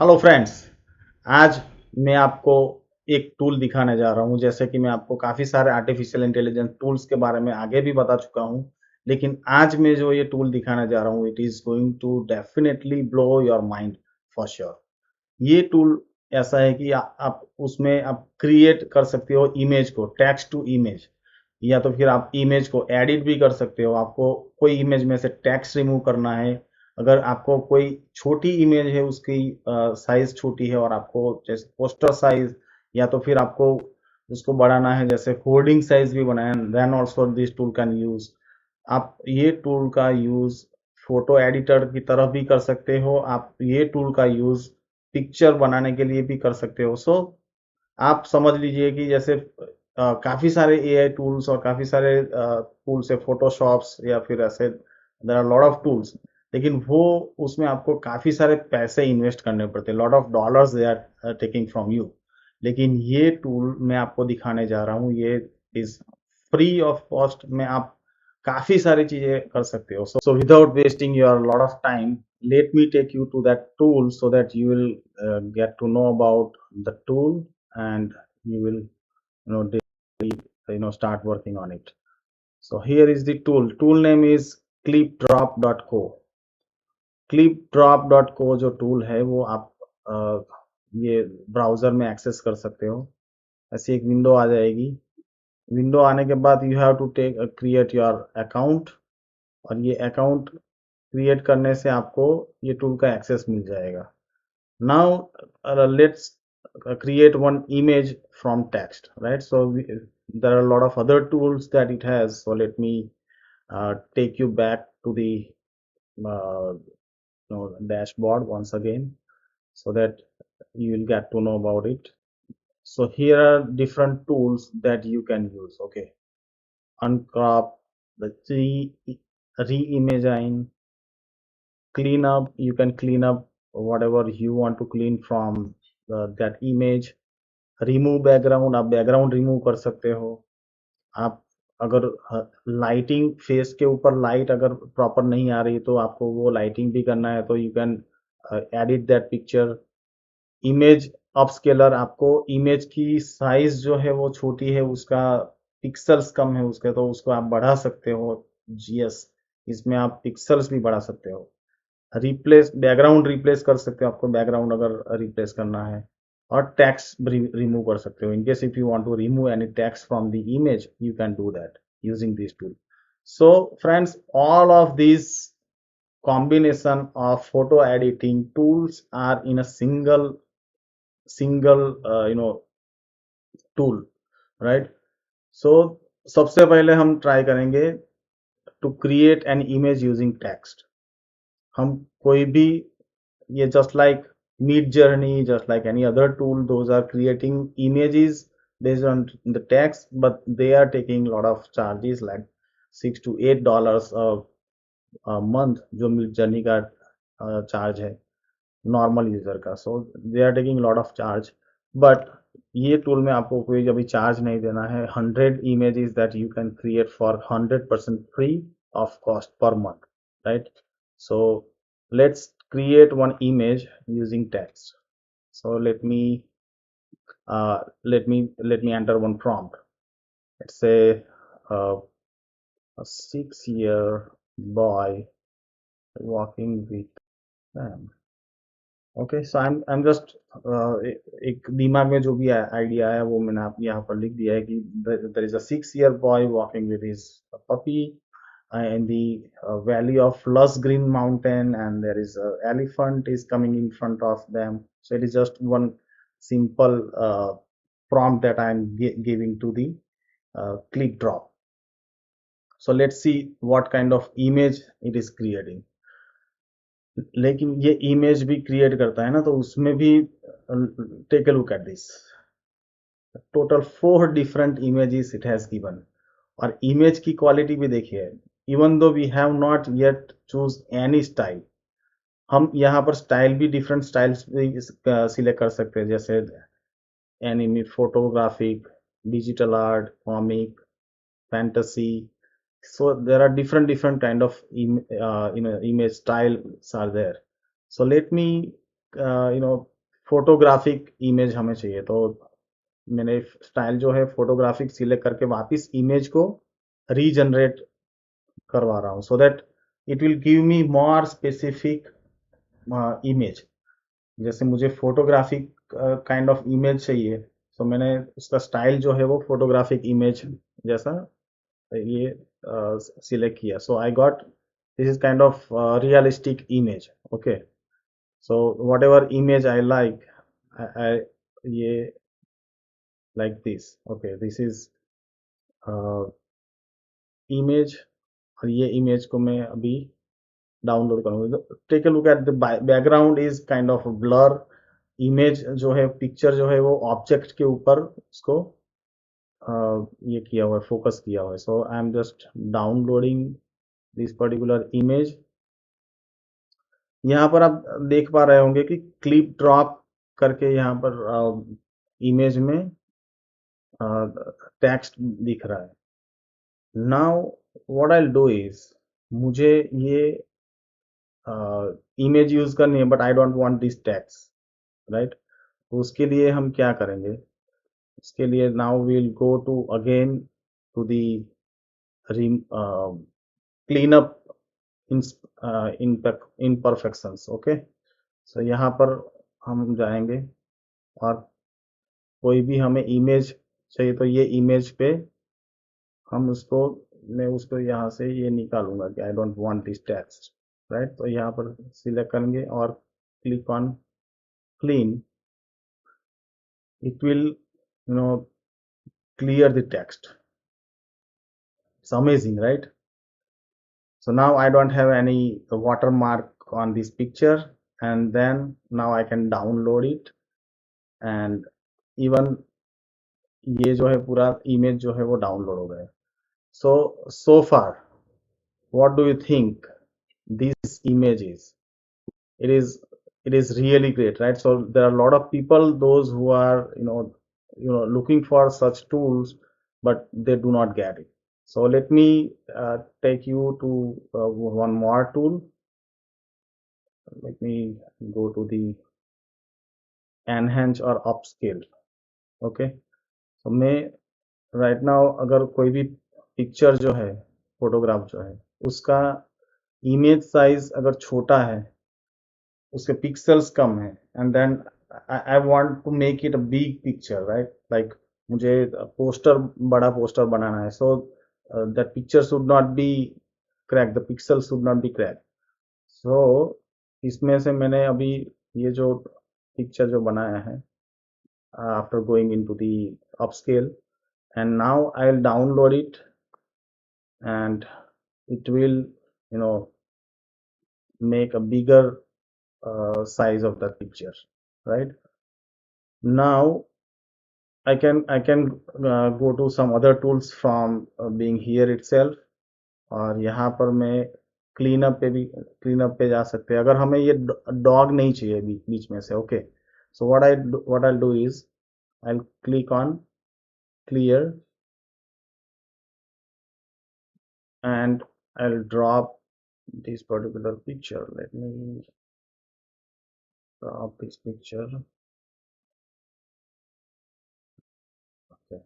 Hello friends. आज मैं आपको एक टूल दिखाने जा रहा हूं। जैसे कि मैं आपको काफ़ी सारे आर्टिफिशियल इंटेलिजेंस टूल्स के बारे में आगे भी बता चुका हूं, लेकिन आज मैं जो ये टूल दिखाने जा रहा हूं it is going to definitely blow your mind for sure. ये टूल ऐसा है कि आप उसमें आप क्रिएट कर सकते हो इमेज को, टेक्स्ट टू इमेज, या तो फिर आप इमेज को एडिट भी कर सकते हो। आपको कोई इमेज में से टेक्स्ट रिमूव करना है, अगर आपको कोई छोटी इमेज है, उसकी साइज छोटी है और आपको जैसे पोस्टर साइज, या तो फिर आपको उसको बढ़ाना है, जैसे होर्डिंग साइज भी बनाए, then also this tool can use. आप ये टूल का यूज फोटो एडिटर की तरफ भी कर सकते हो, आप ये टूल का यूज पिक्चर बनाने के लिए भी कर सकते हो। सो आप समझ लीजिए कि जैसे काफी सारे एआई टूल्स और काफी सारे टूल्स है, फोटोशॉप्स या फिर ऐसे there are lot of tools, लेकिन वो उसमें आपको काफी सारे पैसे इन्वेस्ट करने पड़ते हैं, lot of dollars they are taking from you. लेकिन ये टूल मैं आपको दिखाने जा रहा हूँ, ये इज फ्री ऑफ कॉस्ट में आप काफी सारी चीजें कर सकते हो। So without wasting your lot of time, let me take you to that tool so that you will get to know about the tool, and you will start working on it. So here is the tool name is clipdrop.co. clipdrop.co जो tool है वो आप ये browser में access कर सकते हो। ऐसी एक विंडो आ जाएगी। विंडो आने के बाद you have to take create your account, और ये अकाउंट क्रिएट करने से आपको ये टूल का एक्सेस मिल जाएगा। Now let's create one image from text, right? So there are a lot of other tools that it has. So let me take you back to the dashboard once again, so that you will get to know about it. So here are different tools that you can use. Okay, uncrop, the re-imagine, clean up. You can clean up whatever you want to clean from that image. Remove background, आप background remove कर सकते हो। आप अगर lighting, face के ऊपर light अगर proper नहीं आ रही तो आपको वो लाइटिंग भी करना है, तो you can edit that picture. Image upscaler, आपको इमेज की साइज जो है वो छोटी है, उसका पिक्सल्स कम है उसके, तो उसको आप बढ़ा सकते हो। जीएस, इसमें आप पिक्सल्स भी बढ़ा सकते हो। रिप्लेस, बैकग्राउंड रिप्लेस कर सकते हो, आपको बैकग्राउंड अगर रिप्लेस करना है। और टेक्स्ट रिमूव कर सकते हो, in case if you want to remove any text from the image you can do that using this tool. So friends, all of these combination of photo editing tools are in a single tool, right? So सबसे पहले हम try करेंगे to create an image using text. हम कोई भी, ये just like Meet Journey, just like any other tool, those are creating images based on the text, but they are taking a lot of charges like $6 to $8 a month, जो Meet Journey का charge है normal user का। So they are taking lot of charge, but ये tool में आपको कोई अभी charge नहीं देना है। 100 images that you can create for 100% free of cost per month, right? So let's create one image using text. So let me enter one prompt. Let's say uh, a 6-year boy walking with them. Okay, so I am just एक दिमाग में जो भी idea है वो मैंने आप यहाँ पर लिख दिया है कि there is a 6-year boy walking with his puppy in the valley of lush green mountain, and there is a elephant is coming in front of them. So it is just one simple prompt that I am giving to the click drop. So let's see what kind of image it is creating. लेकिन ये image भी create करता है ना, तो उसमें भी take a look at this, total 4 different images it has given. और इमेज की क्वालिटी भी देखिए, even though we have not yet choose any style, हम यहाँ पर स्टाइल भी डिफरेंट स्टाइल्स भी सिलेक्ट कर सकते हैं, जैसे enemy, photographic, digital art, comic, fantasy. So there are different kind of image styles are there. So let me you know photographic image हमें चाहिए, तो मैंने स्टाइल जो है फोटोग्राफिक सिलेक्ट करके वापस इमेज को रीजनरेट करवा रहा हूँ, so that it will give me more specific image. जैसे मुझे फोटोग्राफिक काइंड ऑफ इमेज चाहिए, तो मैंने उसका स्टाइल जो है वो फोटोग्राफिक इमेज जैसा ये सिलेक्ट किया, so I got this is kind of realistic image. Okay, so whatever image I like, ये like this. Okay, this is image, और ये इमेज को मैं अभी डाउनलोड करूंगा। Take a look at the background is kind of blur, image जो है, picture जो है वो ऑब्जेक्ट के ऊपर उसको ये किया हुआ है, फोकस किया हुआ है। So I am just downloading this particular image. यहाँ पर आप देख पा रहे होंगे कि क्लिप ड्रॉप करके यहाँ पर इमेज में टेक्स्ट दिख रहा है। Now what I do is, मुझे ये इमेज यूज करनी है, but I don't want this text, right. तो उसके लिए हम क्या करेंगे, उसके लिए now we will go to again to the clean up imperfections। Okay, so यहाँ पर हम जाएंगे, और कोई भी हमें इमेज चाहिए, तो ये इमेज पे हम उसको, मैं उसको यहाँ से ये निकालूंगा कि आई don't want this text, right. तो यहाँ पर सिलेक्ट करेंगे और click on clean, it will clear the text. It's amazing, right? So now I don't have any watermark on this picture, and then now I can download it, and even ये जो है पूरा image जो है वो download हो गया। so far what do you think this image is? It is really great, right? So there are a lot of people, those who are looking for such tools, but they do not get it. So let me take you to one more tool. Let me go to the enhance or upscale. Okay, so मैं right now अगर कोई भी picture जो है, photograph जो है, उसका image size अगर छोटा है, उसके पिक्सल्स कम है, and then I want to make it a big picture, right. Like मुझे पोस्टर, बड़ा पोस्टर बनाना है, so that picture should not be crack, the pixel should not be crack. So इसमें से मैंने अभी ये जो पिक्चर जो बनाया है, after going into the upscale, and now I'll download it, and it will make a bigger size of the picture, right. Now I can go to some other tools from being here itself, और यहाँ पर मैं clean up पे जा सकते हैं, अगर हमें ये डॉग नहीं चाहिए बीच में से। Okay, so what I do is I click on clear, and I'll drop this particular picture. Let me drop this picture. Okay,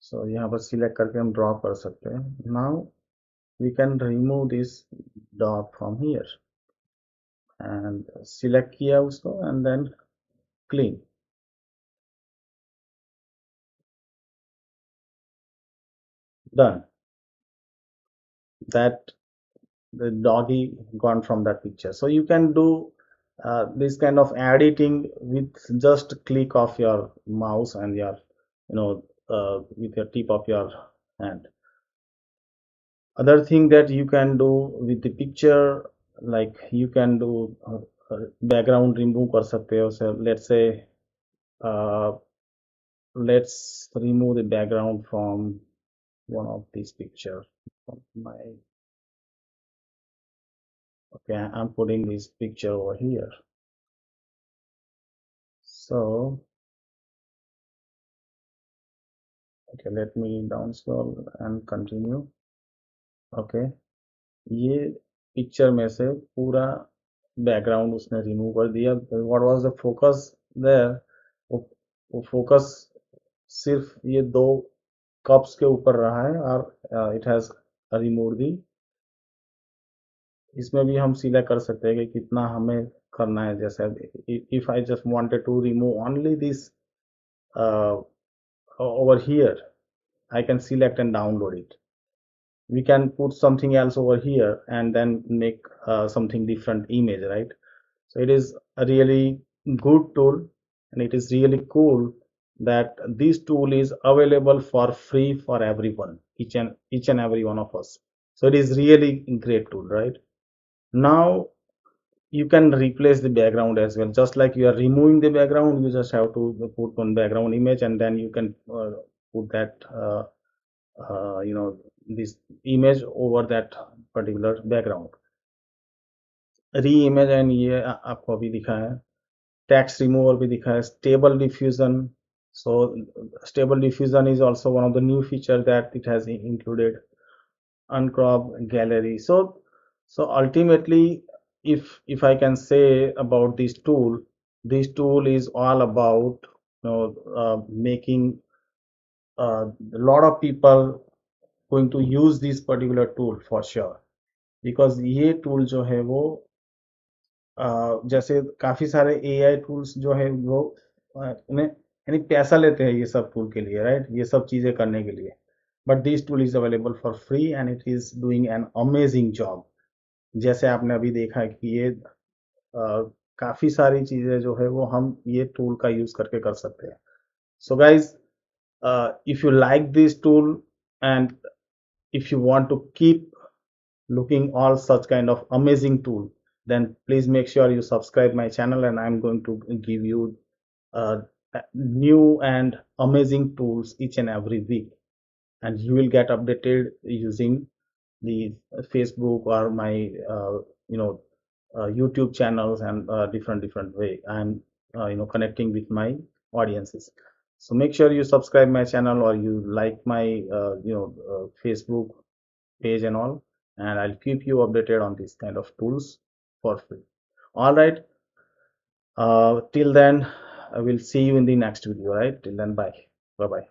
so यहाँ पर सिलेक्ट करके हम ड्रॉ कर सकते हैं। Now we can remove this dog from here, and select किया उसको, and then clean, done, that the doggy gone from that picture. So you can do this kind of editing with just click of your mouse and your with your tip of your hand. Other thing that you can do with the picture, like you can do background remove कर सकते हो। So uh, let's remove the background from one of these picture. My Okay, I'm putting this picture over here. So okay, let me down scroll and continue. Okay, ये picture में से पूरा background उसने remove कर दिया। What was the focus there, वो, वो focus सिर्फ ये दो कप्स के ऊपर रहा है, और इट हैज रिमूव दी। इसमें भी हम सिलेक्ट कर सकते हैं कि कितना हमें करना है। जैसे if I just wanted to remove only this over here, I can select and download it. We can put something else over here and then make something different image, right? So it is a really good tool, and it is really cool that this tool is available for free for everyone, each and every one of us. So it is really a great tool, right? Now you can replace the background as well. Just like you are removing the background, you just have to put one background image, and then you can put that this image over that particular background. Re-image, and ये आपको अभी दिखा है। Text remover भी दिखा है। Stable diffusion. So stable diffusion is also one of the new feature that it has included. Uncrop gallery. So ultimately, if I can say about this tool is all about making a lot of people going to use this particular tool for sure, because ये tool जो है वो जैसे काफी सारे AI tools जो है वो उन्हें यानी पैसा लेते हैं ये सब टूल के लिए, राइट, ये सब चीजें करने के लिए। But this tool is available for free and it is doing an amazing job. जैसे आपने अभी देखा है कि ये काफी सारी चीजें जो है वो हम ये टूल का यूज करके कर सकते हैं। So guys, if you like this tool, and if you want to keep looking all such kind of amazing tool, then please make sure you subscribe my channel, and I'm going to give you uh, new and amazing tools each and every week, and you will get updated using the Facebook or my you know YouTube channels, and different way I'm connecting with my audiences. So make sure you subscribe my channel, or you like my Facebook page and all, and I'll keep you updated on these kind of tools for free. All right. Till then, I will see you in the next video. Right. Till then, bye. Bye bye.